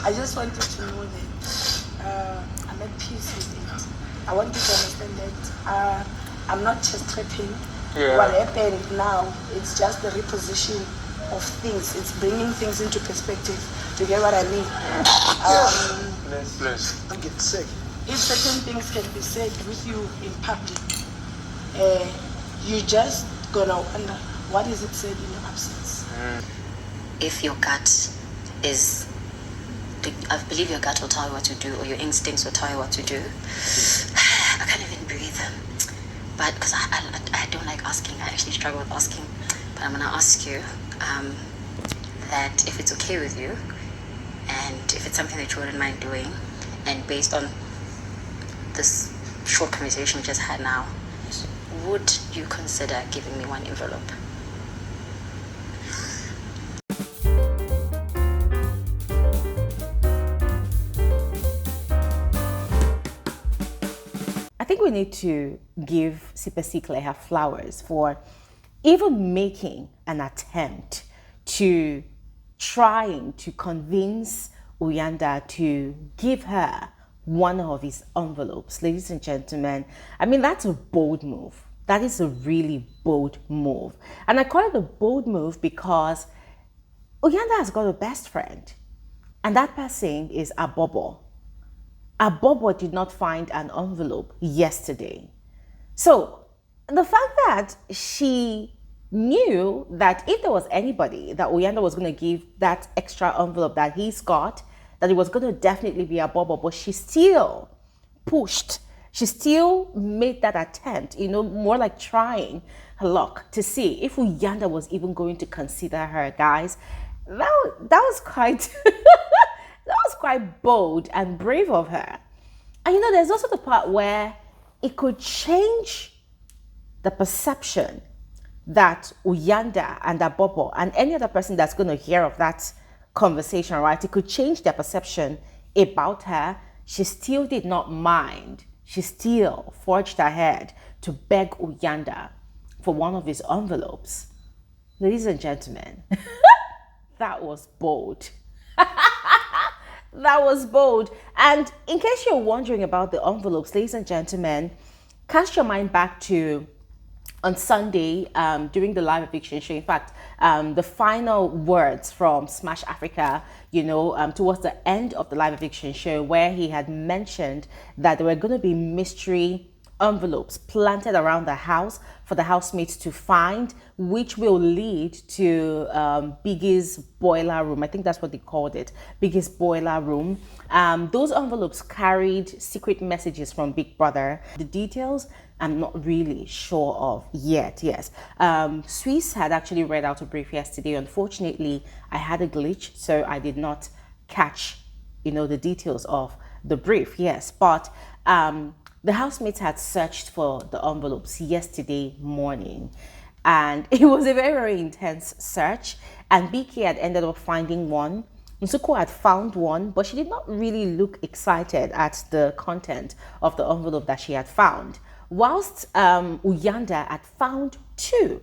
I just want you to know that I'm at peace with it. I want you to understand that I'm not just tripping. Yeah. What happened now, it's just the reposition of things. It's bringing things into perspective. Do you get what I mean? Bless. I'm getting sick. If certain things can be said with you in public, you just gonna wonder, what is it said in your absence? If your gut is, I believe your gut will tell you what to do, or your instincts will tell you what to do. I can't even breathe. But because I don't like asking, I actually struggle with asking. But I'm gonna ask you that if it's okay with you, and if it's something that you wouldn't mind doing, and based on this short conversation we just had now, would you consider giving me one envelope? I think we need to give Siphesihle her flowers for even making an attempt to trying to convince Uyanda to give her one of his envelopes. Ladies and gentlemen, I mean, that's a bold move. That is a really bold move. And I call it a bold move because Uyanda has got a best friend, and that person is Abobo. Abobo did not find an envelope yesterday. So the fact that she knew that if there was anybody that Uyanda was going to give that extra envelope that he's got, that it was going to definitely be Abobo, but she still pushed. She still made that attempt, more like trying her luck to see if Uyanda was even going to consider her, guys. That was quite that was quite bold and brave of her. And there's also the part where it could change the perception that Uyanda and Abobo and any other person that's going to hear of that conversation, right? It could change their perception about her. She still did not mind. She still forged ahead to beg Uyanda for one of his envelopes. Ladies and gentlemen, that was bold. That was bold. And in case you're wondering about the envelopes, ladies and gentlemen, cast your mind back to on Sunday during the live eviction show. In fact, the final words from Smash Africa, towards the end of the live eviction show, where he had mentioned that there were going to be mystery envelopes planted around the house for the housemates to find, which will lead to Biggie's boiler room. I think that's what they called it, Biggie's boiler room. Those envelopes carried secret messages from Big Brother. The details I'm not really sure of yet. Yes, Swiss had actually read out a brief yesterday. Unfortunately, I had a glitch, so I did not catch the details of the brief. Yes, but the housemates had searched for the envelopes yesterday morning, and it was a very, very intense search. And BK had ended up finding one. Nsuku had found one, but she did not really look excited at the content of the envelope that she had found. Whilst Uyanda had found two.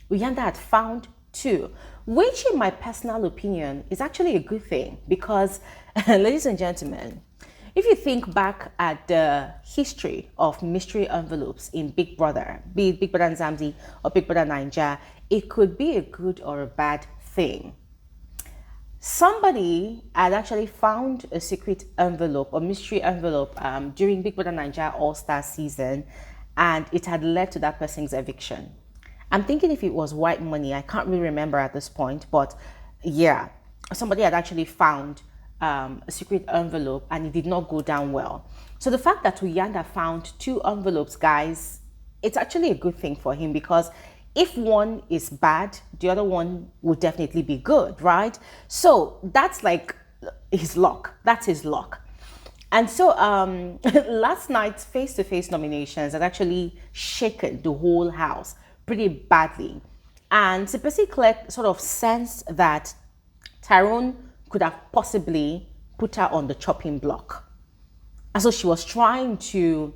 Uyanda had found two, which in my personal opinion is actually a good thing because, ladies and gentlemen, if you think back at the history of mystery envelopes in Big Brother, be it Big Brother Mzansi or Big Brother Naija, it could be a good or a bad thing. Somebody had actually found a secret envelope, a mystery envelope during Big Brother Naija All-Star season, and it had led to that person's eviction. I'm thinking if it was white money, I can't really remember at this point, but yeah, somebody had actually found a secret envelope and it did not go down well. So the fact that Uyanda found two envelopes, guys, it's actually a good thing for him because if one is bad, the other one will definitely be good, right? So that's like his luck. That's his luck. And so last night's face-to-face nominations had actually shaken the whole house pretty badly. And Siphesihle sort of sensed that Tyrone could have possibly put her on the chopping block. And so she was trying to,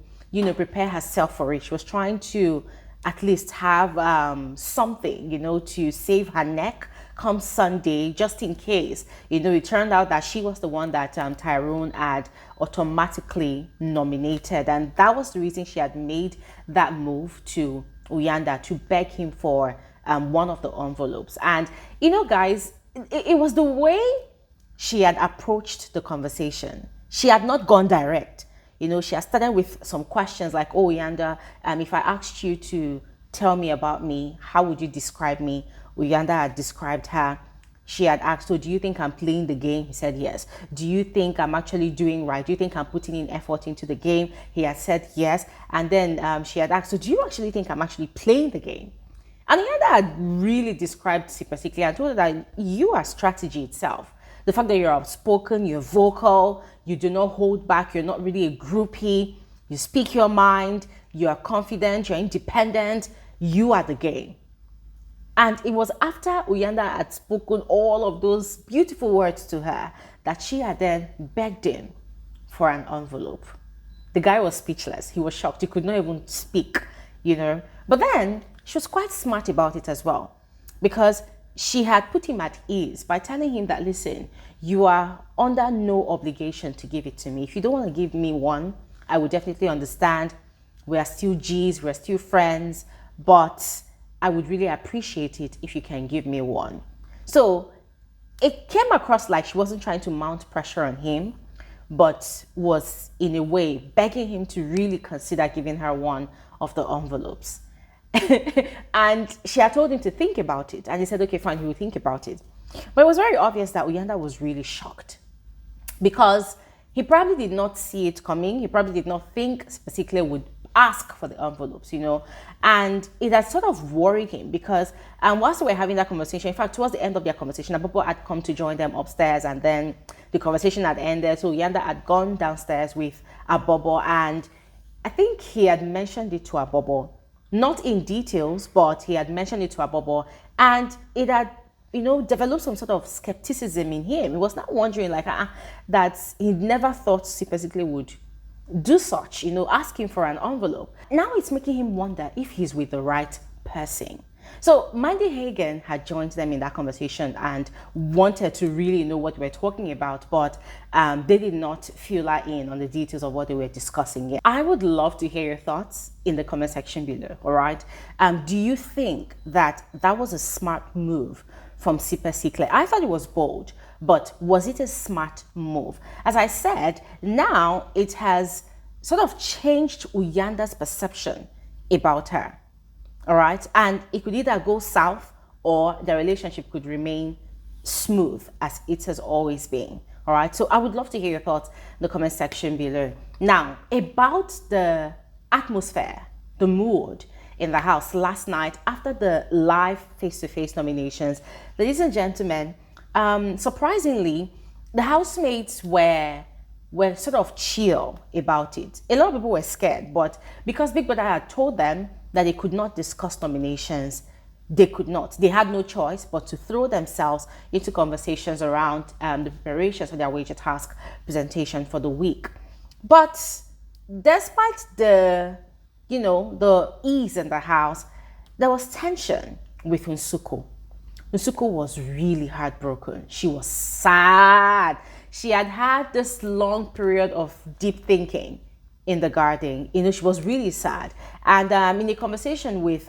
prepare herself for it. She was trying to at least have something, to save her neck, come Sunday, just in case, it turned out that she was the one that Tyrone had automatically nominated. And that was the reason she had made that move to Uyanda to beg him for one of the envelopes. And, guys, it was the way she had approached the conversation. She had not gone direct. She had started with some questions like, oh, Uyanda, if I asked you to tell me about me, how would you describe me? Uyanda had described her. She had asked, so do you think I'm playing the game? He said, yes. Do you think I'm actually doing right? Do you think I'm putting in effort into the game? He had said, yes. And then she had asked, so do you actually think I'm actually playing the game? And Uyanda had really described Siphesihle and told her that you are strategy itself. The fact that you're outspoken, you're vocal, you do not hold back, you're not really a groupie, you speak your mind, you are confident, you're independent, you are the game. And it was after Uyanda had spoken all of those beautiful words to her that she had then begged him for an envelope. The guy was speechless. He was shocked. He could not even speak, But then she was quite smart about it as well, because she had put him at ease by telling him that, listen, you are under no obligation to give it to me. If you don't want to give me one, I would definitely understand. We are still G's, we're still friends, but I would really appreciate it if you can give me one. So it came across like she wasn't trying to mount pressure on him, but was in a way begging him to really consider giving her one of the envelopes. And she had told him to think about it, and he said, okay, fine, he will think about it. But it was very obvious that Uyanda was really shocked, because he probably did not see it coming. He probably did not think Siphesihle would ask for the envelopes, and it had sort of worried him, because whilst they were having that conversation, in fact, towards the end of their conversation, Abobo had come to join them upstairs, and then the conversation had ended. So Uyanda had gone downstairs with Abobo, and I think he had mentioned it to Abobo, not in details, but he had mentioned it to Abobo, and it had developed some sort of skepticism in him. He was not wondering that he never thought Siphesihle would do such, asking for an envelope. Now it's making him wonder if he's with the right person. So Mandy Hagan had joined them in that conversation and wanted to really know what we were talking about, but they did not fill her in on the details of what they were discussing. I would love to hear your thoughts in the comment section below, all right? Do you think that was a smart move from Siphesihle? I thought it was bold, but was it a smart move? As I said, now it has sort of changed Uyanda's perception about her. All right. And it could either go south or the relationship could remain smooth as it has always been. All right. So I would love to hear your thoughts in the comment section below. Now, about the atmosphere, the mood in the house last night after the live face-to-face nominations, ladies and gentlemen, surprisingly, the housemates were sort of chill about it. A lot of people were scared, but because Big Brother had told them that they could not discuss nominations, they could not. They had no choice but to throw themselves into conversations around the preparations for their wager task presentation for the week. But despite the ease in the house, there was tension with Nsuku. Nsuku was really heartbroken. She was sad. She had had this long period of deep thinking in the garden. She was really sad. And in a conversation with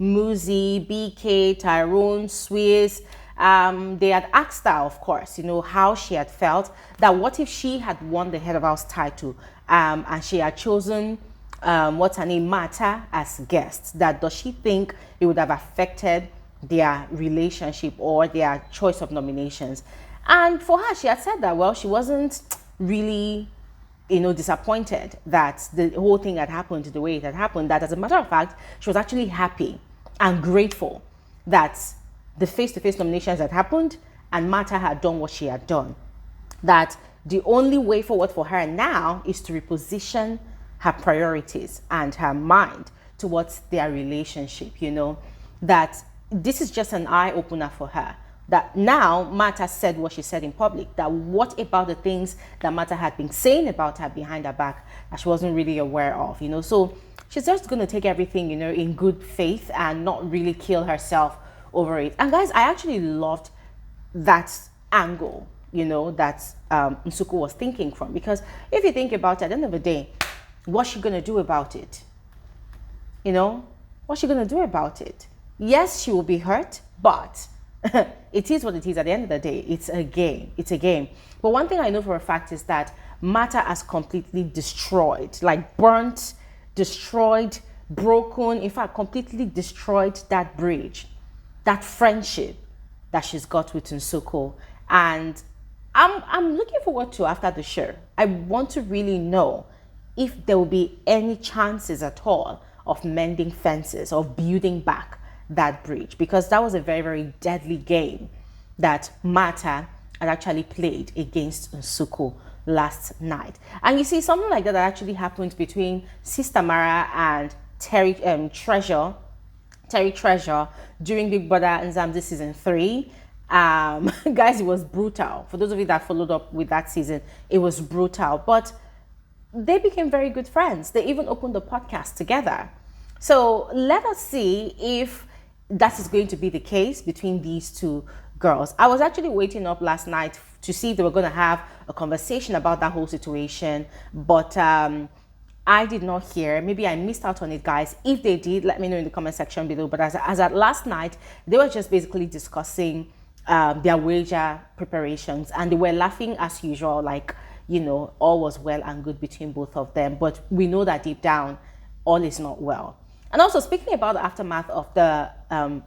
Muzi, BK, Tyrone, Swiss, they had asked her, of course, how she had felt, that what if she had won the head of house title and she had chosen what's her name, Mata, as guest, that does she think it would have affected their relationship or their choice of nominations? And for her, she had said that, well, she wasn't really disappointed that the whole thing had happened the way it had happened. That, as a matter of fact, she was actually happy and grateful that the face-to-face nominations had happened and Mata had done what she had done. That the only way forward for her now is to reposition her priorities and her mind towards their relationship, that this is just an eye-opener for her. That now Mata said what she said in public, that what about the things that Mata had been saying about her behind her back that she wasn't really aware of, so she's just going to take everything, in good faith and not really kill herself over it. And guys, I actually loved that angle, you know, that Nsuku was thinking from, because if you think about it, at the end of the day, what's she gonna do about it? You know, what's she gonna do about it? Yes, she will be hurt, but it is what it is. At the end of the day, it's a game. It's a game. But one thing I know for a fact is that Mata has completely destroyed, like burnt, destroyed, broken, in fact, completely destroyed that bridge, that friendship that she's got with Nsuku. And I'm looking forward to after the show. I want to really know if there will be any chances at all of mending fences, of building back that bridge, because that was a very, very deadly game that Mata had actually played against Nsuku last night. And you see, something like that actually happened between Sister Mara and Terry Treasure during Big Brother Mzansi season 3. Guys, it was brutal. For those of you that followed up with that season, it was brutal, but they became very good friends. They even opened a podcast together. So let us see if that is going to be the case between these two girls. I was actually waiting up last night to see if they were going to have a conversation about that whole situation, but I did not hear. Maybe I missed out on it, guys. If they did, let me know in the comment section below. But as at last night, they were just basically discussing their wager preparations, and they were laughing as usual, like, you know, all was well and good between both of them. But we know that deep down, all is not well. And also, speaking about the aftermath of the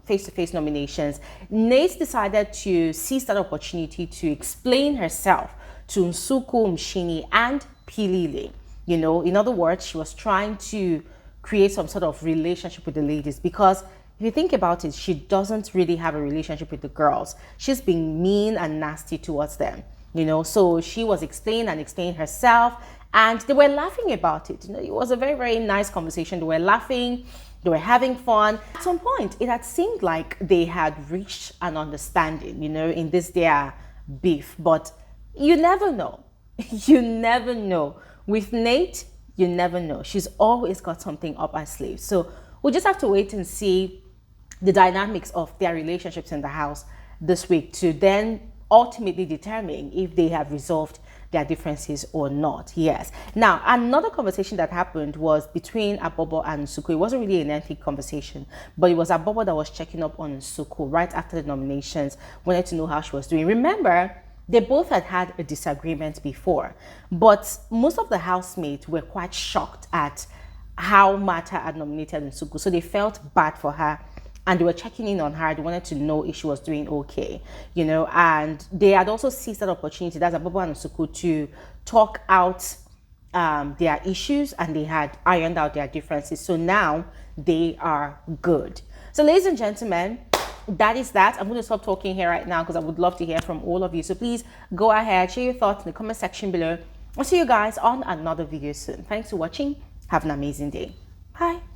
face-to-face nominations, Nate decided to seize that opportunity to explain herself to Nsuku, Mshini, and Pilile. You know, in other words, she was trying to create some sort of relationship with the ladies, because if you think about it, she doesn't really have a relationship with the girls. She's being mean and nasty towards them, you know. So she was explaining herself, and they were laughing about it. You know, it was a very, very nice conversation. They were laughing, they were having fun. At some point, it had seemed like they had reached an understanding, you know, in this their beef. But you never know. You never know. With Nate, you never know. She's always got something up her sleeve. So we'll just have to wait and see the dynamics of their relationships in the house this week to then ultimately determine if they have resolved their differences or not. Yes. Now, another conversation that happened was between Abobo and Nsuku. It wasn't really a lengthy conversation, but it was Abobo that was checking up on Nsuku right after the nominations, wanted to know how she was doing. Remember, they both had a disagreement before, but most of the housemates were quite shocked at how Mata had nominated Nsuku, so they felt bad for her, and they were checking in on her. They wanted to know if she was doing okay, you know, and they had also seized that opportunity, that's Abobo and Nsuku, to talk out their issues, and they had ironed out their differences. So now they are good. So ladies and gentlemen, that is that. I'm going to stop talking here right now because I would love to hear from all of you. So please go ahead, share your thoughts in the comment section below. I'll see you guys on another video soon. Thanks for watching. Have an amazing day. Bye.